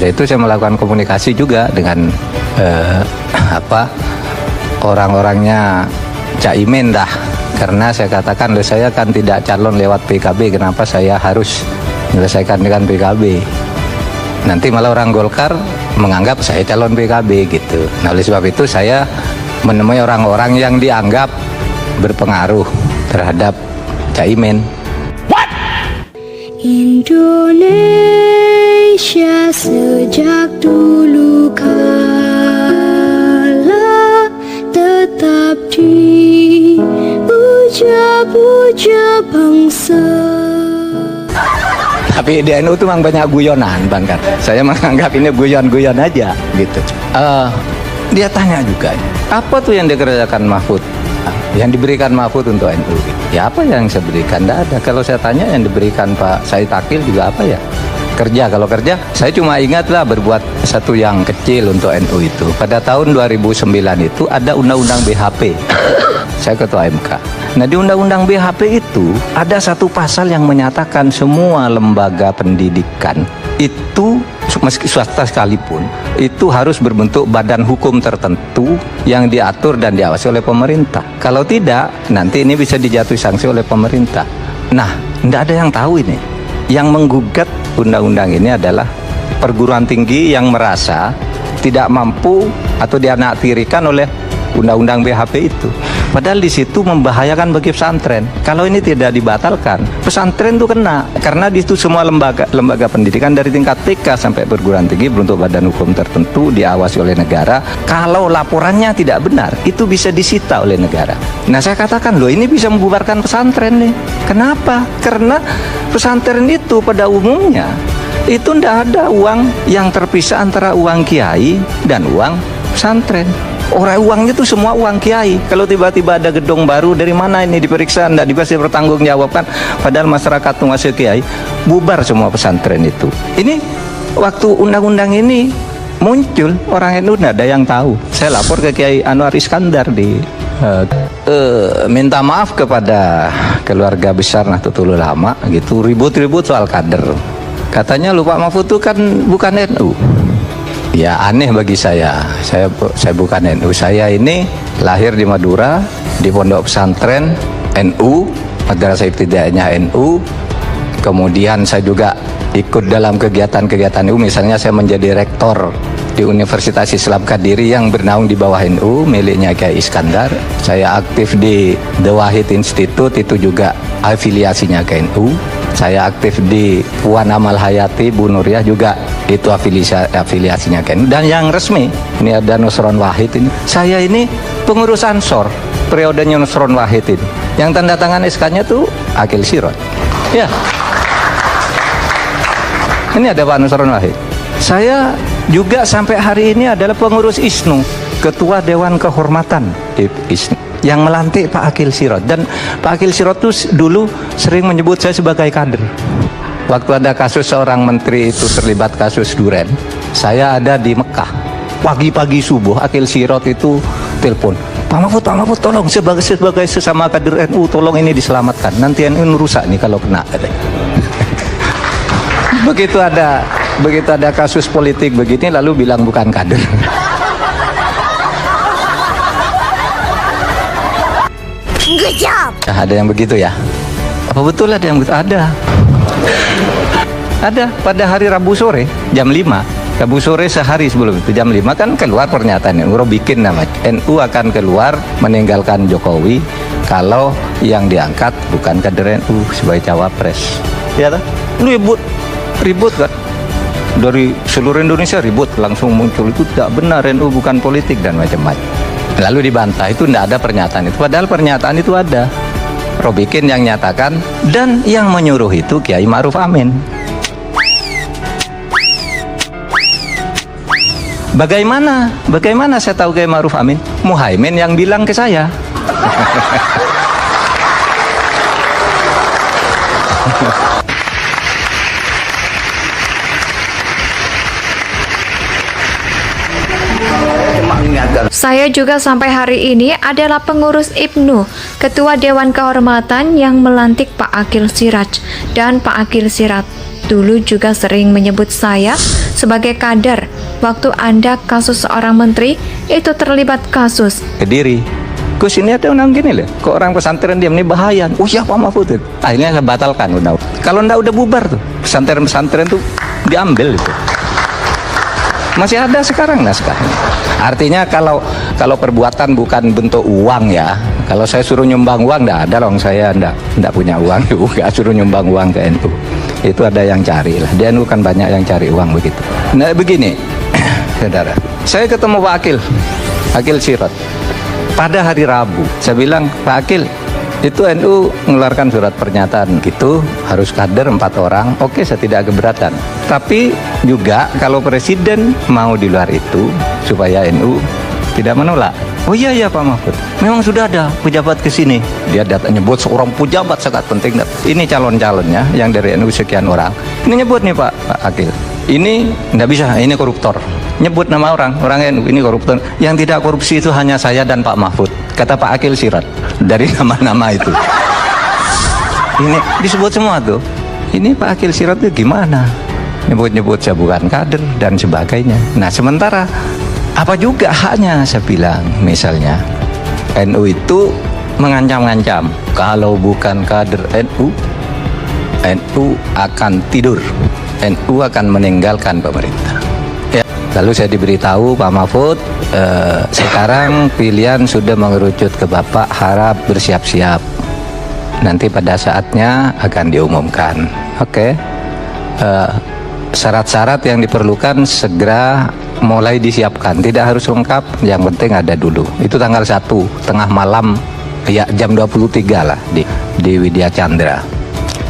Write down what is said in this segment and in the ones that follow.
Sudah itu saya melakukan komunikasi juga dengan orang-orangnya Caimin dah. Karena saya katakan, saya kan tidak calon lewat PKB, kenapa saya harus menyelesaikan dengan PKB? Nanti malah orang Golkar menganggap saya calon PKB gitu. Nah, oleh sebab itu saya menemui orang-orang yang dianggap berpengaruh terhadap Caimin. Indonesia sejak dulu kala tetap dipuja-puja bangsa. Tapi di NU itu memang banyak guyonan, Bang Kar. Saya menganggap ini guyon-guyon aja gitu. Dia tanya juga, apa tuh yang dikerjakan Mahfud? Yang diberikan Mahfud untuk NU? Ya apa yang saya berikan? Tidak ada. Kalau saya tanya yang diberikan Pak Said Akil juga apa ya? Kerja. Kalau kerja, saya cuma ingatlah berbuat satu yang kecil untuk NU itu. Pada tahun 2009 itu ada undang-undang BHP. Saya ketua MK. Nah, di undang-undang BHP itu ada satu pasal yang menyatakan semua lembaga pendidikan itu, meski swasta sekalipun, itu harus berbentuk badan hukum tertentu yang diatur dan diawasi oleh pemerintah. Kalau tidak, nanti ini bisa dijatuhi sanksi oleh pemerintah. Nah, tidak ada yang tahu ini. Yang menggugat undang-undang ini adalah perguruan tinggi yang merasa tidak mampu atau dianaktirikan oleh undang-undang BHP itu. Padahal di situ membahayakan bagi pesantren. Kalau ini tidak dibatalkan, pesantren itu kena. Karena di situ semua lembaga pendidikan dari tingkat TK sampai perguruan tinggi berbentuk badan hukum tertentu diawasi oleh negara. Kalau laporannya tidak benar, itu bisa disita oleh negara. Nah, saya katakan, loh, ini bisa membubarkan pesantren nih. Kenapa? Karena pesantren itu pada umumnya itu tidak ada uang yang terpisah antara uang kiai dan uang pesantren. Orang uangnya itu semua uang kiai. Kalau tiba-tiba ada gedung baru, dari mana ini diperiksa, tidak bisa dipertanggungjawabkan, padahal masyarakat menguasai kiai, bubar semua pesantren itu. Ini waktu undang-undang ini muncul, orang NU tidak ada yang tahu. Saya lapor ke Kiai Anwar Iskandar minta maaf kepada keluarga besar Nahdlatul Ulama gitu, ribut-ribut soal kader. Katanya lupa Mahfud itu kan bukan NU. Ya aneh bagi saya bukan NU. Saya ini lahir di Madura, di pondok pesantren NU, Madrasah Ibtidaiyah NU. Kemudian saya juga ikut dalam kegiatan-kegiatan NU. Misalnya saya menjadi rektor di Universitas Islam Kadiri yang bernaung di bawah NU, miliknya Kiai Iskandar. Saya aktif di The Wahid Institute, itu juga afiliasinya ke NU. Saya aktif di Puan Amal Hayati, Bu Nuriyah, juga itu afiliasinya ke NU. Dan yang resmi, ini ada Nusron Wahid ini. Saya ini pengurus Ansor, periodenya Nusron Wahid ini. Yang tanda tangan SK-nya tuh Akil Sirot. Ya. Ini ada Pak Nusron Wahid. Saya juga sampai hari ini adalah pengurus ISNU, Ketua Dewan Kehormatan ISNU, yang melantik Pak Akil Sirot. Dan Pak Akil Sirot itu dulu sering menyebut saya sebagai kader. Waktu ada kasus seorang menteri itu terlibat kasus Duren, saya ada di Mekah. Pagi-pagi subuh Akil Sirot itu telepon, Pak Mahfud, tolong sebagai sesama kader NU, tolong ini diselamatkan. Nanti NU rusak nih kalau kena. Begitu ada kasus politik begini lalu bilang bukan kader. Good job. Ada yang begitu ya? Apa betul ada yang begitu? Ada pada hari Rabu sore jam 5. Rabu sore sehari sebelum itu jam 5 kan keluar pernyataan NU bikin namanya, NU akan keluar meninggalkan Jokowi kalau yang diangkat bukan kader NU sebagai cawapres. Ya kan? Ribut kan? Dari seluruh Indonesia ribut, langsung muncul itu tidak benar, NU bukan politik dan macam-macam. Lalu dibantah, itu tidak ada pernyataan itu. Padahal pernyataan itu ada. Robikin yang nyatakan, dan yang menyuruh itu Kiai Ma'ruf Amin. Bagaimana saya tahu Kiai Ma'ruf Amin? Muhaimin yang bilang ke saya. Saya juga sampai hari ini adalah pengurus IPNU, Ketua Dewan Kehormatan yang melantik Pak Akil Siraj. Dan Pak Akil Siraj dulu juga sering menyebut saya sebagai kader waktu Anda kasus seorang menteri itu terlibat kasus. Kediri. Gus, ini ada undang gini loh, kok orang pesantren diam ini bahaya. Oh iya Pak Mahfud. Akhirnya saya batalkan undang. Kalau ndak udah bubar tuh, pesantren-pesantren tuh diambil itu. Masih ada sekarang naskahnya. Artinya kalau perbuatan bukan bentuk uang ya. Kalau saya suruh nyumbang uang, ndak ada dong, saya ndak punya uang juga suruh nyumbang uang ke NU. Itu ada yang cari lah. Di NU kan banyak yang cari uang begitu. Nah begini, saudara, saya ketemu Pak Akil Sirot pada hari Rabu. Saya bilang, Pak Akil, itu NU mengeluarkan surat pernyataan gitu, harus kader 4 orang. Oke, saya tidak keberatan. Tapi juga kalau presiden mau di luar itu supaya NU tidak menolak. Oh iya ya Pak Mahfud, memang sudah ada pejabat ke sini. Dia nyebut seorang pejabat sangat penting. Ini calon-calonnya yang dari NU sekian orang. Ini nyebut nih Pak Akil. Ini nggak bisa, ini koruptor. Nyebut nama orang NU ini koruptor. Yang tidak korupsi itu hanya saya dan Pak Mahfud, kata Pak Akil Sirot dari nama-nama itu. Ini disebut semua tuh. Ini Pak Akil Sirot itu gimana? Nyebut-nyebut saya bukan kader dan sebagainya. Nah sementara apa juga haknya, saya bilang, misalnya NU itu mengancam-ngancam kalau bukan kader NU akan tidur, NU akan meninggalkan pemerintah. Ya, lalu saya diberitahu Pak Mahfud, sekarang pilihan sudah mengerucut ke Bapak, harap bersiap-siap. Nanti pada saatnya akan diumumkan. Oke. Syarat-syarat yang diperlukan segera mulai disiapkan, tidak harus lengkap, yang penting ada dulu. Itu tanggal 1 tengah malam ya, jam 23 lah di Widya Chandra.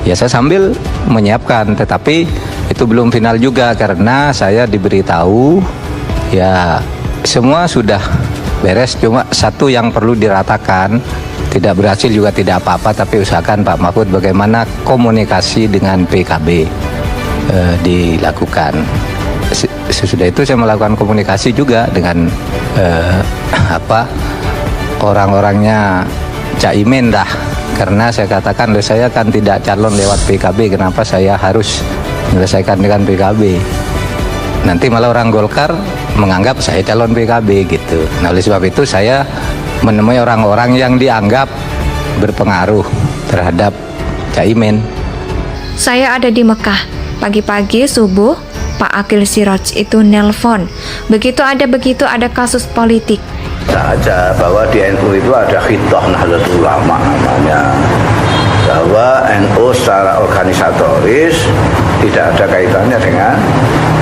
Ya saya sambil menyiapkan, tetapi itu belum final juga karena saya diberitahu ya semua sudah beres, cuma satu yang perlu diratakan. Tidak berhasil juga tidak apa-apa, tapi usahakan Pak Mahfud bagaimana komunikasi dengan PKB dilakukan. Sesudah itu saya melakukan komunikasi juga dengan orang-orangnya Caimin dah, karena saya katakan saya kan tidak calon lewat PKB, kenapa saya harus menyelesaikan dengan PKB? Nanti malah orang Golkar menganggap saya calon PKB gitu. Nah oleh sebab itu saya menemui orang-orang yang dianggap berpengaruh terhadap Caimin. Saya ada di Mekah. Pagi-pagi subuh, Pak Akil Sirot itu nelpon. Begitu ada kasus politik. Saja bahwa di NU itu ada khitoh Nahdlatul Ulama namanya, bahwa NU secara organisatoris tidak ada kaitannya dengan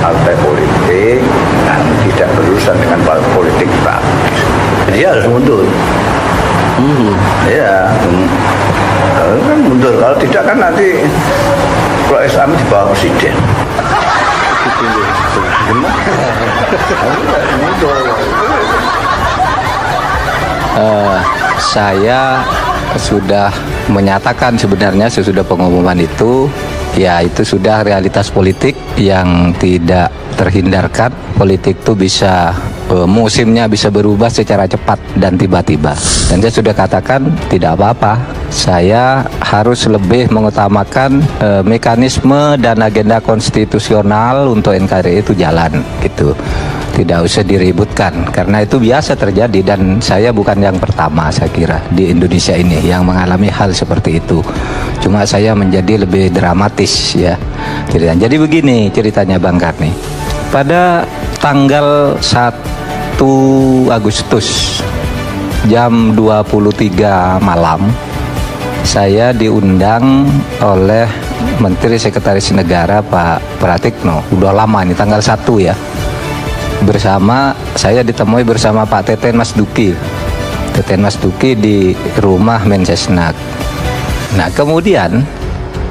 partai politik dan tidak berurusan dengan partai politik praktis. Jadi harus mundur. Ya, kan mundur. Kalau tidak kan nanti kalau Islam di bawah presiden. Saya sudah menyatakan sebenarnya sesudah pengumuman itu, ya itu sudah realitas politik yang tidak terhindarkan. Politik itu bisa musimnya bisa berubah secara cepat dan tiba-tiba. Dan saya sudah katakan tidak apa-apa. Saya harus lebih mengutamakan mekanisme dan agenda konstitusional untuk NKRI itu jalan gitu. Tidak usah diributkan karena itu biasa terjadi dan saya bukan yang pertama saya kira di Indonesia ini yang mengalami hal seperti itu. Cuma saya menjadi lebih dramatis ya ceritanya. Jadi begini ceritanya Bang Karni. Pada tanggal 1 Agustus jam 23 malam saya diundang oleh Menteri Sekretaris Negara Pak Pratikno. Udah lama ini tanggal 1 ya. Bersama saya ditemui bersama Pak Teten Mas Duki di rumah Mensesnek. Nah kemudian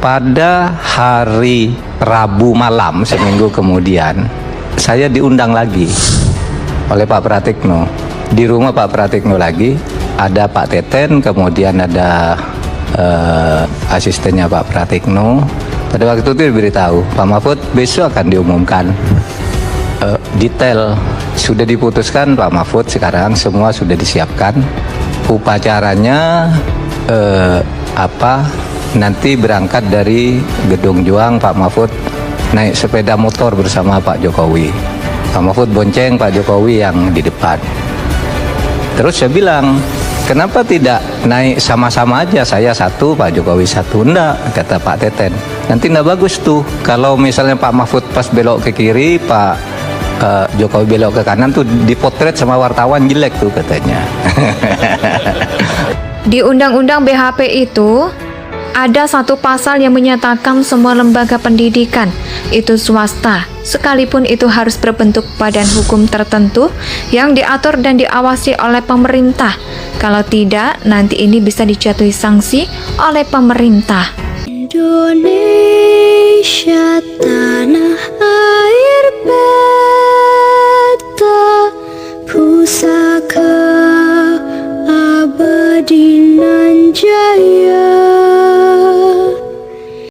pada hari Rabu malam seminggu kemudian saya diundang lagi oleh Pak Pratikno. Di rumah Pak Pratikno lagi ada Pak Teten, kemudian ada asistennya Pak Pratikno. Pada waktu itu diberitahu Pak Mahfud besok akan diumumkan detail, sudah diputuskan Pak Mahfud, sekarang semua sudah disiapkan upacaranya nanti berangkat dari Gedung Juang Pak Mahfud naik sepeda motor bersama Pak Jokowi. Pak Mahfud bonceng Pak Jokowi yang di depan. Terus saya bilang, kenapa tidak naik sama-sama aja, saya satu, Pak Jokowi satu? Enggak, kata Pak Teten. Nanti enggak bagus tuh, kalau misalnya Pak Mahfud pas belok ke kiri, Pak Jokowi belok ke kanan tuh dipotret sama wartawan jelek tuh katanya. Di Undang-Undang BHP itu ada satu pasal yang menyatakan semua lembaga pendidikan itu swasta, sekalipun itu harus berbentuk badan hukum tertentu yang diatur dan diawasi oleh pemerintah. Kalau tidak, nanti ini bisa dijatuhi sanksi oleh pemerintah. Indonesia